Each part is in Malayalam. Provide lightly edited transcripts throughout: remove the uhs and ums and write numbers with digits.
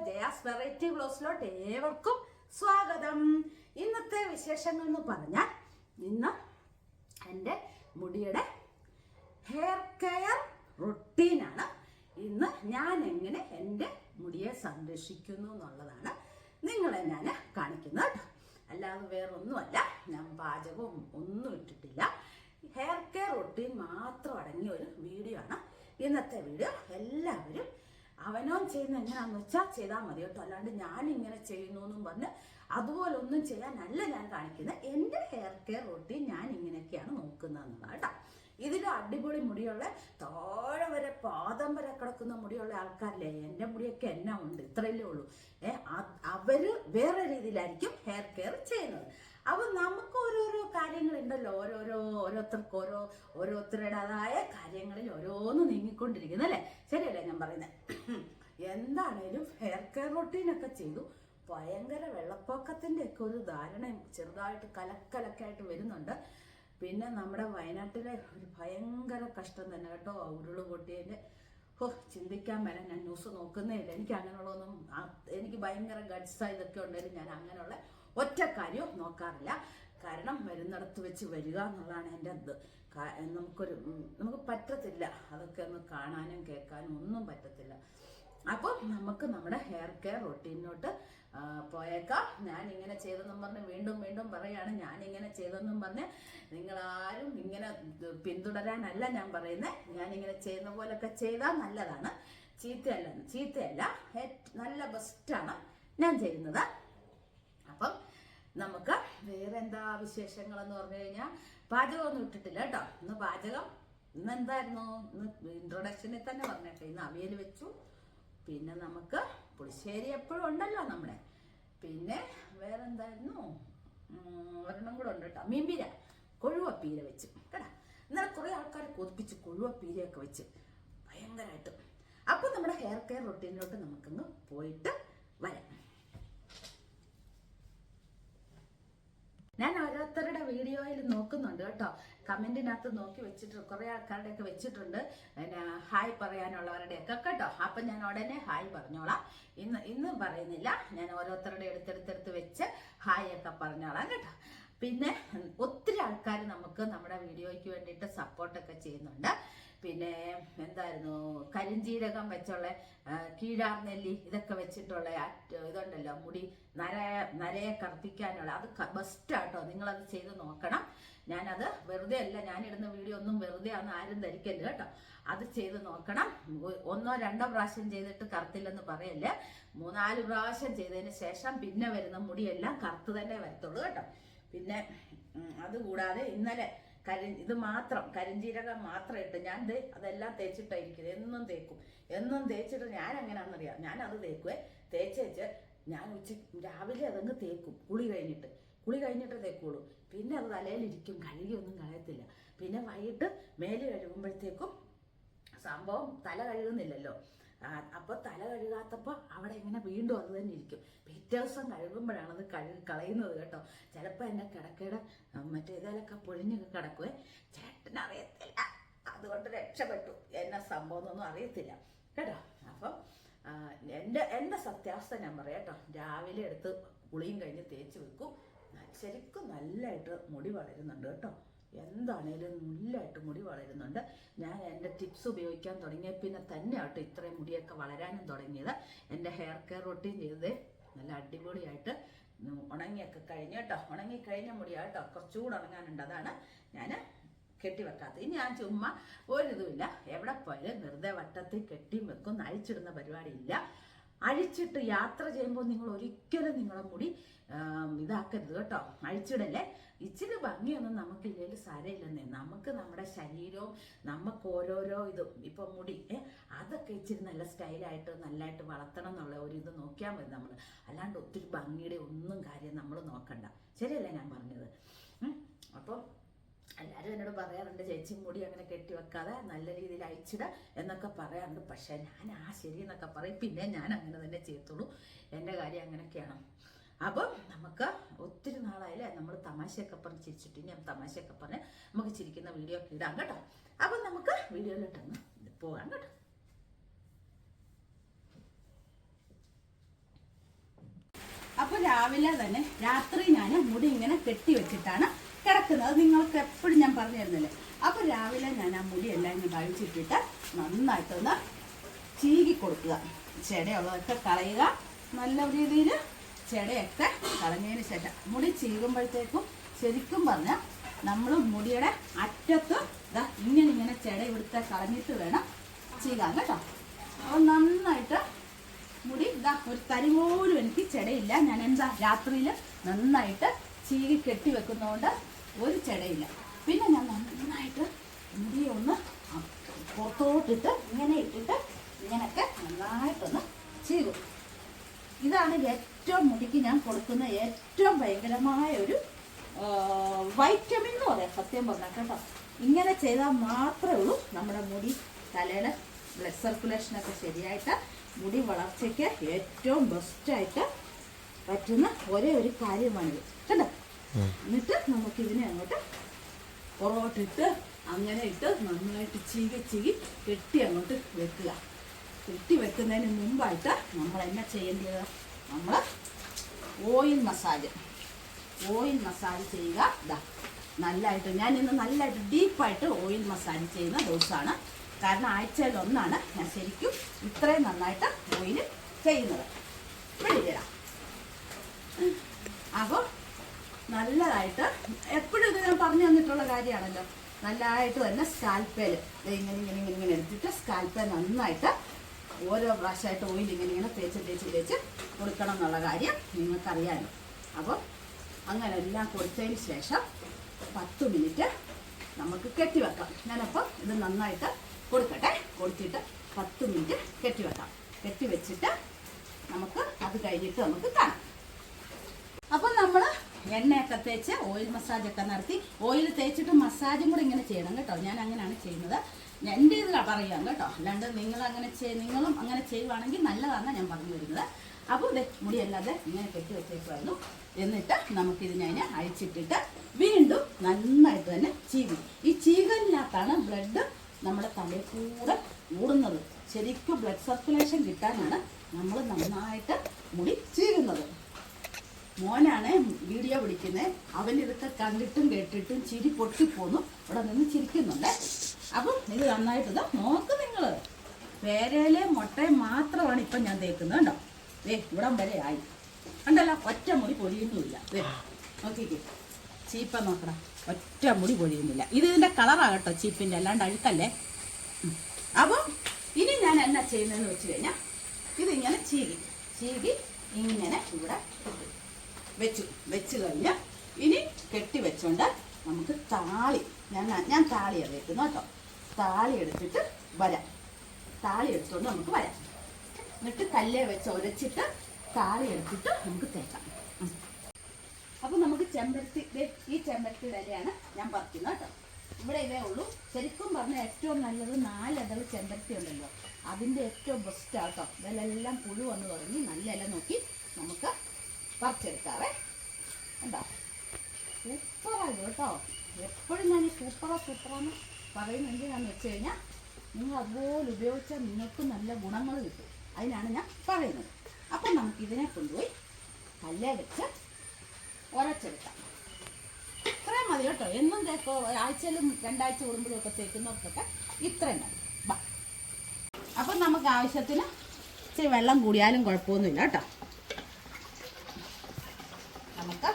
ജയാസ് വെറൈറ്റി വ്ലോഗ്സിലോട്ട് ഏവർക്കും സ്വാഗതം. ഇന്നത്തെ വിശേഷങ്ങൾ എന്ന് പറഞ്ഞാൽ ഇന്ന് എൻ്റെ മുടിയുടെ ഹെയർ കെയർ റൊട്ടീനാണ്. ഇന്ന് ഞാൻ എങ്ങനെ എൻ്റെ മുടിയെ സംരക്ഷിക്കുന്നു എന്നുള്ളതാണ് നിങ്ങളെ ഞാൻ കാണിക്കുന്നത് കേട്ടോ. അല്ലാതെ വേറൊന്നുമല്ല, ഞാൻ പാചകവും ഒന്നും ഇട്ടിട്ടില്ല. ഹെയർ കെയർ റൊട്ടീൻ മാത്രം അടങ്ങിയ ഒരു വീഡിയോ ആണ് ഇന്നത്തെ വീഡിയോ. എല്ലാവരും അവനോൻ ചെയ്യുന്ന എങ്ങനെയാണെന്ന് വെച്ചാൽ ചെയ്താൽ മതി കേട്ടോ. അല്ലാണ്ട് ഞാൻ ഇങ്ങനെ ചെയ്യുന്നു എന്നും പറഞ്ഞ് അതുപോലെ ഒന്നും ചെയ്യാനല്ല ഞാൻ കാണിക്കുന്നത്. എൻ്റെ ഹെയർ കെയർ റൊട്ടീൻ ഞാൻ ഇങ്ങനെയൊക്കെയാണ് നോക്കുന്നതെന്നാണ് കേട്ടോ. ഇതിൽ അടിപൊളി മുടിയുള്ള താഴെ വരെ പാദം വരെ കിടക്കുന്ന മുടിയുള്ള ആൾക്കാരില്ലേ, എൻ്റെ മുടിയൊക്കെ എന്നാ ഉണ്ട്, ഇത്രയല്ലേ ഉള്ളൂ. അവര് വേറെ രീതിയിലായിരിക്കും ഹെയർ കെയർ ചെയ്യുന്നത്. അപ്പൊ നമുക്ക് ഓരോരോ കാര്യങ്ങളുണ്ടല്ലോ, ഓരോരുത്തർക്ക് ഓരോരുത്തരുടേതായ കാര്യങ്ങളിൽ ഓരോന്ന് നീങ്ങിക്കൊണ്ടിരിക്കുന്നു അല്ലേ, ശരിയല്ലേ ഞാൻ പറയുന്നത്? എന്താണേലും ഹെയർ കെയർ റൊട്ടീനൊക്കെ ചെയ്തു. ഭയങ്കര വെള്ളപ്പൊക്കത്തിന്റെ ഒക്കെ ഒരു ധാരണയും ചെറുതായിട്ട് കലക്കലക്കായിട്ട് വരുന്നുണ്ട്. പിന്നെ നമ്മുടെ വയനാട്ടിലെ ഒരു ഭയങ്കര കഷ്ടം തന്നെ കേട്ടോ, ഉരുള് പൊട്ടിയതിന്റെ ചിന്തിക്കാൻ മേലെ. ഞാൻ ന്യൂസ് നോക്കുന്നേ ഇല്ല, എനിക്ക് അങ്ങനെയുള്ളതൊന്നും, എനിക്ക് ഭയങ്കര ഗഡ്സ് ഇതൊക്കെ ഉണ്ടെങ്കിലും ഞാൻ അങ്ങനെയുള്ള ഒറ്റ കാര്യവും നോക്കാറില്ല. കാരണം വരുന്നിടത്ത് വെച്ച് വരിക എന്നുള്ളതാണ് എൻ്റെ ഇത്. നമുക്ക് പറ്റത്തില്ല അതൊക്കെ ഒന്ന് കാണാനും കേൾക്കാനും ഒന്നും പറ്റത്തില്ല. അപ്പം നമുക്ക് നമ്മുടെ ഹെയർ കെയർ റൊട്ടീനിലോട്ട് പോയേക്കാം. ഞാൻ ഇങ്ങനെ ചെയ്തെന്നും പറഞ്ഞ് വീണ്ടും വീണ്ടും പറയാണ്, ഞാൻ ഇങ്ങനെ ചെയ്തെന്നും പറഞ്ഞ് നിങ്ങളാരും ഇങ്ങനെ പിന്തുടരാനല്ല ഞാൻ പറയുന്നത്. ഞാനിങ്ങനെ ചെയ്യുന്ന പോലൊക്കെ ചെയ്താൽ നല്ലതാണ്, ചീത്തയല്ല, നല്ല ബെസ്റ്റാണ് ഞാൻ ചെയ്യുന്നത്. അപ്പം നമുക്ക് വേറെ എന്താ വിശേഷങ്ങളെന്ന് പറഞ്ഞു കഴിഞ്ഞാൽ, പാചകമൊന്നും ഇട്ടിട്ടില്ല കേട്ടോ. ഇന്ന് എന്തായിരുന്നു, ഇന്ന് ഇൻട്രൊഡക്ഷനിൽ തന്നെ പറഞ്ഞേട്ടെ. ഇന്ന് അവിയൽ വെച്ചു, പിന്നെ നമുക്ക് പുളിശ്ശേരി എപ്പോഴും ഉണ്ടല്ലോ നമ്മുടെ. പിന്നെ വേറെ എന്തായിരുന്നു, ഒരെണ്ണം കൂടെ ഉണ്ട് കേട്ടോ, മീൻപീര, കൊഴുവപ്പീര വെച്ച് കേട്ടോ. ഇന്നലെ കുറെ ആൾക്കാർ കൊതിപ്പിച്ച് കൊഴുവപ്പീരയൊക്കെ വെച്ച് ഭയങ്കരമായിട്ട്. അപ്പൊ നമ്മുടെ ഹെയർ കെയർ റൊട്ടീനിലോട്ട് നമുക്കൊന്ന് പോയിട്ട് വരാം. ഞാൻ ഓരോരുത്തരുടെ വീഡിയോയിൽ നോക്കുന്നുണ്ട് കേട്ടോ, കമന്റിനകത്ത് നോക്കി വെച്ചിട്ട് കുറെ ആൾക്കാരുടെയൊക്കെ വെച്ചിട്ടുണ്ട് പിന്നെ ഹായ് പറയാനുള്ളവരുടെയൊക്കെ കേട്ടോ. അപ്പൊ ഞാൻ ഉടനെ ഹായ് പറഞ്ഞോളാം. ഇന്ന് പറയുന്നില്ല, ഞാൻ ഓരോരുത്തരുടെ എടുത്തെടുത്ത് വെച്ച് ഹായ് ഒക്കെ പറഞ്ഞോളാം കേട്ടോ. പിന്നെ ഒത്തിരി ആൾക്കാർ നമുക്ക് നമ്മുടെ വീഡിയോയ്ക്ക് വേണ്ടിയിട്ട് സപ്പോർട്ടൊക്കെ ചെയ്യുന്നുണ്ട്. പിന്നെ എന്തായിരുന്നു, കരിഞ്ജീരകം വെച്ചുള്ള കീഴാർനെല്ലി ഇതൊക്കെ വെച്ചിട്ടുള്ള ഇതുണ്ടല്ലോ, മുടി നരയെ കറുപ്പിക്കാനുള്ള, അത് ബെസ്റ്റാട്ടോ. നിങ്ങളത് ചെയ്ത് നോക്കണം. ഞാനത് വെറുതെ അല്ല, ഞാനിടുന്ന വീഡിയോ ഒന്നും വെറുതെ ആണെന്ന് ആരും ധരിക്കരുത് കേട്ടോ. അത് ചെയ്ത് നോക്കണം. 1-2 പ്രാവശ്യം ചെയ്തിട്ട് കറുത്തില്ലെന്ന് പറയല്ലേ. 3-4 പ്രാവശ്യം ചെയ്തതിന് ശേഷം പിന്നെ വരുന്ന മുടിയെല്ലാം കറുത്ത് തന്നെ വരത്തുള്ളൂ കേട്ടോ. പിന്നെ അതുകൂടാതെ ഇന്നലെ ഇത് മാത്രം, കരിഞ്ജീരകം മാത്രം ഇട്ട് ഞാൻ അതെല്ലാം തേച്ചിട്ടായിരിക്കും, എന്നും തേച്ചിട്ട് ഞാൻ എങ്ങനെയാണെന്നറിയാം, ഞാൻ അത് തേച്ചേച്ച് ഞാൻ രാവിലെ അതങ്ങ് തേക്കും. കുളി കഴിഞ്ഞിട്ട് തേക്കുള്ളൂ. പിന്നെ അത് തലയിലിരിക്കും, കഴുകിയൊന്നും കളയത്തില്ല. പിന്നെ വൈകിട്ട് മേല് കഴുകുമ്പോഴത്തേക്കും സംഭവം തല കഴുകുന്നില്ലല്ലോ, അപ്പൊ തല കഴുകാത്തപ്പോ അവിടെ ഇങ്ങനെ വീണ്ടും അത് തന്നെ ഇരിക്കും. പിറ്റേ ദിവസം കഴുകുമ്പോഴാണ് അത് കളയുന്നത് കേട്ടോ. ചിലപ്പോ എന്നെ കിടക്കയുടെ ഇതേലൊക്കെ പൊഴിഞ്ഞൊക്കെ കിടക്കുവേ. ചേട്ടനറിയത്തില്ല, അതുകൊണ്ട് രക്ഷപ്പെട്ടു. എന്നെ സംഭവം ഒന്നും അറിയത്തില്ല കേട്ടോ. അപ്പം എൻ്റെ സത്യാവസ്ഥ ഞാൻ പറയാം കേട്ടോ. രാവിലെ എടുത്ത് കുളിയും കഴിഞ്ഞ് തേച്ച് വെക്കും. ശരിക്കും നല്ലതായിട്ട് മുടി വളരുന്നുണ്ട് കേട്ടോ. എന്താണേലും നല്ലതായിട്ട് മുടി വളരുന്നുണ്ട്. ഞാൻ എൻ്റെ ടിപ്സ് ഉപയോഗിക്കാൻ തുടങ്ങിയ പിന്നെ തന്നെ ആട്ടോ ഇത്രയും മുടിയൊക്കെ വളരാനും തുടങ്ങിയത്. എൻ്റെ ഹെയർ കെയർ റൊട്ടീൻ ചെയ്തത് നല്ല അടിപൊളിയായിട്ട് ഉണങ്ങിയൊക്കെ കഴിഞ്ഞു കേട്ടോ. ഉണങ്ങിക്കഴിഞ്ഞ മുടിയാട്ടോ, കുറച്ചുകൂടെ ഉണങ്ങാനുണ്ട്. അതാണ് ഞാൻ കെട്ടിവെക്കാത്തത്. ഇനി ഞാൻ ചുമ്മാ ഒരിതുമില്ല, എവിടെ പോയാലും വെറുതെ വട്ടത്തിൽ കെട്ടിയും വെക്കും. അഴിച്ചിടുന്ന പരിപാടിയില്ല. അഴിച്ചിട്ട് യാത്ര ചെയ്യുമ്പോൾ നിങ്ങൾ ഒരിക്കലും നിങ്ങളെ മുടി ഇതാക്കരുത് കേട്ടോ, അഴിച്ചിടല്ലേ. ഇച്ചിരി ഭംഗിയൊന്നും നമുക്കില്ലെങ്കിൽ സാരമില്ലെന്നേ. നമുക്ക് നമ്മുടെ ശരീരവും നമുക്ക് ഓരോരോ ഇതും ഇപ്പൊ മുടി അതൊക്കെ ഇച്ചിരി നല്ല സ്റ്റൈലായിട്ട് നല്ലതായിട്ട് വളർത്തണം എന്നുള്ള ഒരു ഇത് നോക്കിയാൽ മതി നമ്മൾ. അല്ലാണ്ട് ഒത്തിരി ഭംഗിയുടെ ഒന്നും കാര്യം നമ്മൾ നോക്കണ്ട, ശരിയല്ലേ ഞാൻ പറഞ്ഞത്? അപ്പം എല്ലാവരും എന്നോട് പറയാറുണ്ട്, ചേച്ചി മുടി അങ്ങനെ കെട്ടിവെക്കാതെ നല്ല രീതിയിൽ അയച്ചിട എന്നൊക്കെ പറയാറുണ്ട്. പക്ഷെ ഞാൻ ശരി എന്നൊക്കെ പറയും, പിന്നെ ഞാൻ അങ്ങനെ തന്നെ ചെയ്യത്തുള്ളൂ. എൻ്റെ കാര്യം അങ്ങനെയൊക്കെയാണ്. അപ്പം നമുക്ക് ഒത്തിരി നാളായാലേ നമ്മൾ തമാശയൊക്കെ പറഞ്ഞ് ചിരിച്ചിട്ട്, ഞാൻ തമാശയൊക്കെ പറഞ്ഞ് നമുക്ക് ചിരിക്കുന്ന വീഡിയോ ഒക്കെ ഇടാം കേട്ടോ. അപ്പം നമുക്ക് വീഡിയോയിലോട്ടൊന്ന് പോകാം കേട്ടോ. രാവിലെ തന്നെ രാത്രി ഞാൻ മുടി ഇങ്ങനെ കെട്ടി വെച്ചിട്ടാണ് കിടക്കുന്നത്. നിങ്ങൾക്ക് എപ്പോഴും ഞാൻ പറഞ്ഞു തരുന്നില്ലേ. അപ്പോൾ രാവിലെ ഞാൻ ആ മുടിയെല്ലാം ഇങ്ങനെ കഴിച്ചിട്ടിട്ട് നന്നായിട്ടൊന്ന് ചീകി കൊടുക്കുക. ചെടയുള്ളതൊക്കെ കളയുക. നല്ല രീതിയിൽ ചെടയൊക്കെ കളഞ്ഞതിന് ശേഷം മുടി ചീകുമ്പോഴത്തേക്കും ശരിക്കും പറഞ്ഞാൽ നമ്മൾ മുടിയുടെ അറ്റത്ത് ഇതാ ഇങ്ങനെ ചെട ഇവിടുത്തെ കളഞ്ഞിട്ട് വേണം ചീകാൻ കേട്ടോ. അപ്പോൾ നന്നായിട്ട് മുടി ഇതാ ഒരു തരി പോലും എനിക്ക് ചെടയില്ല. ഞാൻ എന്താ രാത്രിയിൽ നന്നായിട്ട് ചീകി കെട്ടി വെക്കുന്നതുകൊണ്ട് ഒരു ചെടയില്ല. പിന്നെ ഞാൻ നന്നായിട്ട് മുടിയെ ഒന്ന് പുറത്തോട്ടിട്ട് ഇങ്ങനെ ഇട്ടിട്ട് ഇങ്ങനെയൊക്കെ നന്നായിട്ടൊന്ന് ചീകും. ഇതാണ് ഏറ്റവും മുടിക്ക് ഞാൻ കൊടുക്കുന്ന ഏറ്റവും ഭയങ്കരമായ ഒരു വൈറ്റമിൻ എന്ന് പറയാം സത്യം പറഞ്ഞാൽ കേട്ടോ. ഇങ്ങനെ ചെയ്താൽ മാത്രമേ ഉള്ളൂ നമ്മുടെ മുടി തലയുടെ ബ്ലഡ് സർക്കുലേഷനൊക്കെ ശരിയായിട്ട് മുടി വളർച്ചയ്ക്ക് ഏറ്റവും ബെസ്റ്റായിട്ട് പറ്റുന്ന ഒരേ ഒരു കാര്യമാണിത് കേട്ടോ. എന്നിട്ട് നമുക്കിതിനെ അങ്ങോട്ട് പുറകോട്ടിട്ട് അങ്ങനെ ഇട്ട് നന്നായിട്ട് ചീകി കെട്ടി അങ്ങോട്ട് വെക്കുക. കെട്ടി വെക്കുന്നതിന് മുമ്പായിട്ട് നമ്മൾ എന്നാ ചെയ്യേണ്ടത്, നമ്മൾ ഓയിൽ മസാജ് ചെയ്യുക. ഇതാ നല്ലതായിട്ട് ഞാൻ ഇന്ന് നല്ലതായിട്ട് ഡീപ്പായിട്ട് ഓയിൽ മസാജ് ചെയ്യുന്ന ദിവസമാണ്. കാരണം ആഴ്ചയിൽ ഒന്നാണ് ഞാൻ ശരിക്കും ഇത്രയും നന്നായിട്ട് ഓയിൽ ചെയ്യുന്നത്. വെളിയിടാം. അപ്പോൾ നല്ലതായിട്ട് എപ്പോഴും ഇത് ഞാൻ പറഞ്ഞു തന്നിട്ടുള്ള കാര്യമാണല്ലോ. നല്ലതായിട്ട് തന്നെ സ്കാൽപ്പേൽ ഇങ്ങനെ എടുത്തിട്ട് സ്കാൽപ്പേൽ നന്നായിട്ട് ഓരോ പ്രാവശ്യമായിട്ട് ഓയിൽ ഇങ്ങനെ തേച്ച് കൊടുക്കണം എന്നുള്ള കാര്യം നിങ്ങൾക്കറിയാമല്ലോ. അപ്പോൾ അങ്ങനെ എല്ലാം കൊടുത്തതിന് ശേഷം 10 മിനിറ്റ് നമുക്ക് കെട്ടിവെക്കാം. ഞാനപ്പോൾ ഇത് നന്നായിട്ട് കൊടുത്തിട്ട് 10 മിനിറ്റ് കെട്ടിവെക്കാം. കെട്ടിവെച്ചിട്ട് നമുക്ക് അത് കഴിഞ്ഞിട്ട് നമുക്ക് കാണാം. അപ്പം നമ്മൾ എണ്ണയൊക്കെ തേച്ച് ഓയിൽ മസാജൊക്കെ നടത്തി ഓയിൽ തേച്ചിട്ട് മസാജും കൂടെ ഇങ്ങനെ ചെയ്യണം കേട്ടോ. ഞാൻ അങ്ങനെയാണ് ചെയ്യുന്നത്. എൻ്റെ ഇത് പറയാം കേട്ടോ. അല്ലാണ്ട് നിങ്ങളും അങ്ങനെ ചെയ്യുവാണെങ്കിൽ നല്ലതാണെന്നാണ് ഞാൻ പറഞ്ഞു വരുന്നത്. അപ്പോൾ ഇതേ മുടിയല്ലാതെ ഇങ്ങനെ കെട്ടി വെച്ചേക്കുമായിരുന്നു. എന്നിട്ട് നമുക്കിതിനെ അഴിച്ചിട്ടിട്ട് വീണ്ടും നന്നായിട്ട് തന്നെ ചീകും. ഈ ചീകലിനകത്താണ് ബ്ലഡ് നമ്മുടെ തലയിൽ കൂടെ ഓടുന്നത്. ശരിക്കും ബ്ലഡ് സർക്കുലേഷൻ കിട്ടാനാണ് നമ്മൾ നന്നായിട്ട് മുടി ചീകുന്നത്. മോനാണ് വീഡിയോ പിടിക്കുന്നത്. അവനിതൊക്കെ കണ്ടിട്ടും കേട്ടിട്ടും ചിരി പൊട്ടിപ്പോന്നു. ഇവിടെ നിന്ന് ചിരിക്കുന്നുണ്ട്. അപ്പം ഇത് നന്നായിട്ട് നോക്ക് നിങ്ങൾ. പേരയിലെ മുട്ടയും മാത്രമാണ് ഇപ്പം ഞാൻ തേക്കുന്നത് കേട്ടോ. ഇവിടം വരെ ആയി കണ്ടല്ലോ. ഒറ്റ മുടി പൊഴിയുന്നുമില്ല. നോക്കിക്കേ ചീപ്പ നോക്കണം. ഒറ്റ മുടി പൊഴിയുന്നില്ല. ഇതിൻ്റെ കളറാണ് കേട്ടോ ചീപ്പിൻ്റെ, അല്ലാണ്ട് അഴുക്കല്ലേ. അപ്പം ഇനി ഞാൻ എന്നാ ചെയ്യുന്നതെന്ന് വെച്ച് കഴിഞ്ഞാൽ ഇതിങ്ങനെ ചീകി ഇങ്ങനെ ഇവിടെ വെച്ച് കഴിഞ്ഞ് ഇനി കെട്ടി വെച്ചോണ്ട് നമുക്ക് താളി ഞാൻ താളിയാണ് വെക്കുന്നത് കേട്ടോ. താളി എടുത്തിട്ട് വരാം. താളി എടുത്തുകൊണ്ട് നമുക്ക് വരാം. എന്നിട്ട് കല്ലേ വെച്ച് ഉരച്ചിട്ട് താളി എടുത്തിട്ട് നമുക്ക് തേക്കാം. അപ്പം നമുക്ക് ഈ ചെമ്പരത്തി ഇലയാണ് ഞാൻ പറിക്കുന്നത് കേട്ടോ. ഇവിടെ ഇതേ ഉള്ളൂ. ശരിക്കും പറഞ്ഞാൽ ഏറ്റവും നല്ലത് 4 ഇതൾ ചെമ്പരത്തി ഉണ്ടല്ലോ, അതിൻ്റെ ഏറ്റവും ബെസ്റ്റാണ് കേട്ടോ. ഇതിലെല്ലാം പുഴു വന്ന് തുടങ്ങി. നല്ല ഇല നോക്കി നമുക്ക് പറിച്ചെടുക്കാവേ. എന്താ സൂപ്പറായത് കേട്ടോ. എപ്പോഴും ഞാൻ ഈ സൂപ്പറാന്ന് പറയുന്നത് എന്തിനാന്ന് വെച്ച് കഴിഞ്ഞാൽ നിങ്ങൾ അതുപോലെ ഉപയോഗിച്ചാൽ നിങ്ങൾക്ക് നല്ല ഗുണങ്ങൾ കിട്ടും. അതിനാണ് ഞാൻ പറയുന്നത്. അപ്പം നമുക്കിതിനെ കൊണ്ടുപോയി കല്ലേ വെച്ച് ഉരച്ചെടുക്കാം. ഇത്രയും മതി കേട്ടോ. എന്നും ആഴ്ചയിലും 2 ആഴ്ച കൂടുമ്പോഴും ഒക്കെ തേക്കുന്നവർക്കൊക്കെ ഇത്രയും മതി. അപ്പം നമുക്ക് ആവശ്യത്തിന് ഇച്ചിരി വെള്ളം കൂടിയാലും കുഴപ്പമൊന്നുമില്ല കേട്ടോ. നമുക്ക്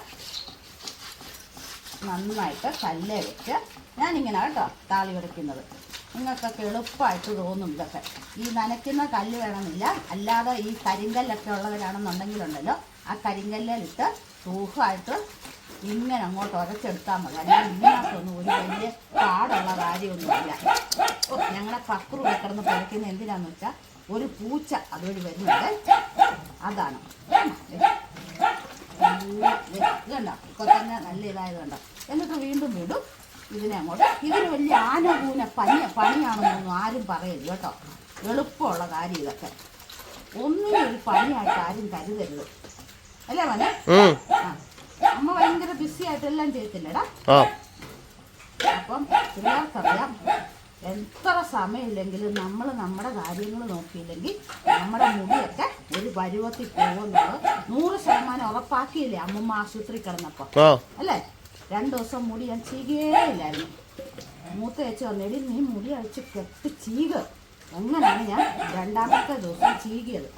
നന്നായിട്ട് കല്ലേ വെച്ച് ഞാനിങ്ങനെ കേട്ടോ താളി ഉരയ്ക്കുന്നത്. നിങ്ങൾക്കൊക്കെ എളുപ്പമായിട്ട് തോന്നും ഇതൊക്കെ. ഈ നനയ്ക്കുന്ന കല്ല് വേണമെന്നില്ല. അല്ലാതെ ഈ കരിങ്കല്ലൊക്കെ ഉള്ളവരാണെന്നുണ്ടെങ്കിലുണ്ടല്ലോ ആ കരിങ്കല്ലിലിട്ട് സൂഹമായിട്ട് ഇങ്ങനെ അങ്ങോട്ട് ഉരച്ചെടുത്താൽ മതി. അല്ലാതെ ഇതിനകത്തൊന്നും ഒരു വലിയ പാടുള്ള കാര്യമൊന്നുമില്ല. ഞങ്ങളെ പക്രു കിടന്ന് പൊളിക്കുന്ന എന്തിനാന്ന് വെച്ചാൽ ഒരു പൂച്ച അതുവഴി വരുന്നുണ്ട്. അതാണ് ഇതുണ്ടോ. ഇപ്പോൾ തന്നെ നല്ല ഇതായത് കണ്ടോ. എന്നിട്ട് വീണ്ടും ഇതിനെ അങ്ങോട്ട്. ഇതിന് വലിയ ആനകൂന പണിയാണെന്നൊന്നും ആരും പറയരുത് കേട്ടോ. എളുപ്പമുള്ള കാര്യം ഇതൊക്കെ. ഒന്നും ഒരു പണിയായിട്ട് ആരും കരുതരുത്. അല്ലേ മോനെ? അമ്മ ഭയങ്കര ബിസി ആയിട്ട് എല്ലാം ചെയ്യത്തില്ലടാ. അപ്പം പിള്ളേർക്കറിയാം എത്ര സമയമില്ലെങ്കിലും നമ്മൾ നമ്മുടെ കാര്യങ്ങൾ നോക്കിയില്ലെങ്കിൽ നമ്മുടെ മുടിയൊക്കെ ഒരു പരുവത്തിൽ പോകുന്നത് 100% ഉറപ്പാക്കിയില്ലേ അമ്മമ്മ ആശുപത്രി കിടന്നപ്പോ അല്ലേ? 2 ദിവസം മുടി ഞാൻ ചീകേയില്ലായിരുന്നു. മൂത്ത ചേച്ചി പറഞ്ഞെടി നീ മുടി അഴിച്ച് കെട്ടി ചീക. അങ്ങനെയാണ് ഞാൻ 2ാമത്തെ ദിവസം ചീകിയത്.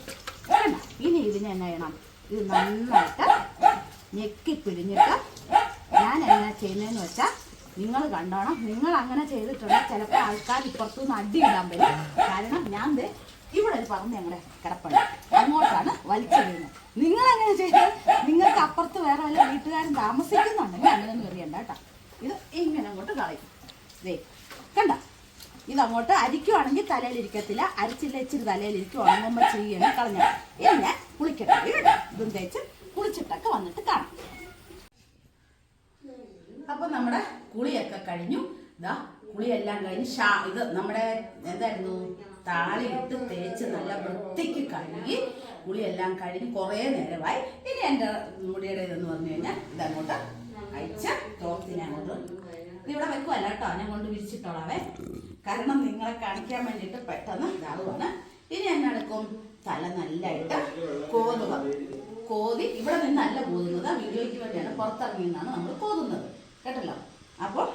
ഇനി ഇതിനെ എന്നാ ചെയ്യണം? ഇത് നന്നായിട്ട് ഞെക്കി പിഴിഞ്ഞിട്ട് ഞാൻ എങ്ങനെ ചെയ്യുന്നതെന്ന് വെച്ചാൽ നിങ്ങൾ കണ്ടോണം. നിങ്ങൾ അങ്ങനെ ചെയ്തിട്ടുണ്ടെങ്കിൽ ചിലപ്പോൾ ആൾക്കാർ ഇപ്പുറത്തുനിന്ന് അടിയിടാൻ വരും. കാരണം ഞാൻ ഇവിടെ ഒരു പറഞ്ഞ് ഞങ്ങളുടെ കിടപ്പുണ്ട്, അങ്ങോട്ടാണ് വലിച്ചെറിയുന്നത്. നിങ്ങളങ്ങനെ ചെയ്താൽ നിങ്ങൾക്ക് അപ്പുറത്ത് വേറെ വല്ല വീട്ടുകാരും താമസിക്കുന്നുണ്ടെങ്കിൽ അങ്ങനെയൊന്നും എറിയണ്ട കേട്ടോ. ഇത് ഇങ്ങനെ അങ്ങോട്ട് കളയും. കണ്ട, ഇതങ്ങോട്ട് അരിക്കുവാണെങ്കിൽ തലയിലിരിക്കത്തില്ല, അരിച്ചില്ല ഇച്ചിരി തലയിലിരിക്കും. ഉണങ്ങുമ്പോൾ ചെയ്യണം കളഞ്ഞാൽ. ഇനി കുളിക്കട്ടെ കേട്ടോ. ഇതും തേച്ച് കുളിച്ചിട്ടൊക്കെ വന്നിട്ട് കാണാം. അപ്പൊ നമ്മുടെ കുളിയൊക്കെ കഴിഞ്ഞു. ഇതാ കുളിയെല്ലാം കഴിഞ്ഞ് ഇത് നമ്മുടെ എന്തായിരുന്നു താളിയിട്ട് തേച്ച് നല്ല വൃത്തിക്ക് കഴുകി കുളിയെല്ലാം കഴിഞ്ഞ് കുറേ നേരമായി. ഇനി എൻ്റെ മുടിയുടെ ഇതെന്ന് പറഞ്ഞു കഴിഞ്ഞാൽ ഇതങ്ങോട്ട് അയച്ച തോർത്തിനെ അങ്ങോട്ട് ഇവിടെ വെക്കുമല്ല കേട്ടോ, ഞാൻ കൊണ്ട് വിരിച്ചിട്ടോളാവേ. കാരണം നിങ്ങളെ കാണിക്കാൻ വേണ്ടിയിട്ട് പെട്ടെന്ന് ഇതാവുകയാണ്. ഇനി എന്നെടുക്കും തല നല്ലതായിട്ട് കോതി ഇവിടെ നിന്നല്ല കോതുന്നത്, വീഡിയോയ്ക്ക് വേണ്ടിയാണ് പുറത്തിറങ്ങി നിന്നാണ് നമ്മൾ കോതുന്നത് കേട്ടല്ലോ. അപ്പോൾ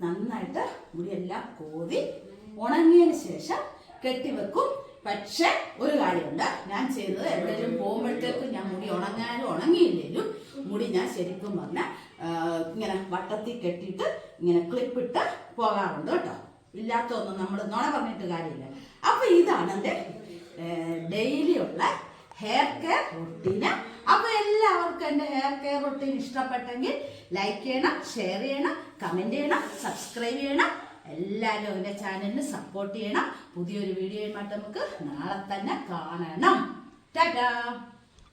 നന്നായിട്ട് മുടിയെല്ലാം കോതി ഉണങ്ങിയതിന് ശേഷം കെട്ടിവെക്കും. പക്ഷെ ഒരു കാര്യമുണ്ട്, ഞാൻ ചെയ്തത് എവിടെയെങ്കിലും പോകുമ്പോഴത്തേക്കും ഞാൻ മുടി ഉണങ്ങാനും ഉണങ്ങിയില്ലേലും മുടി ഞാൻ ശരിക്കും പറഞ്ഞാൽ ഇങ്ങനെ വട്ടത്തിൽ കെട്ടിയിട്ട് ഇങ്ങനെ ക്ലിപ്പിട്ട് പോകാറുണ്ട് കേട്ടോ. ഇല്ലാത്തൊന്നും നമ്മൾ നുണ പറഞ്ഞിട്ട് കാര്യമില്ല. അപ്പൊ ഇതാണ് എൻ്റെ ഡെയിലി ഉള്ള ഹെയർ കെയർ റൊട്ടീന്. അപ്പൊ എല്ലാവർക്കും എൻ്റെ ഹെയർ കെയർ റൊട്ടീൻ ഇഷ്ടപ്പെട്ടെങ്കിൽ ലൈക്ക് ചെയ്യണം, ഷെയർ ചെയ്യണം, കമന്റ് ചെയ്യണം, സബ്സ്ക്രൈബ് ചെയ്യണം. എല്ലാവരും എൻ്റെ ചാനലിന് സപ്പോർട്ട് ചെയ്യണം. പുതിയൊരു വീഡിയോയുമായിട്ട് നമുക്ക് നാളെ തന്നെ കാണണം. ടാറ്റാ.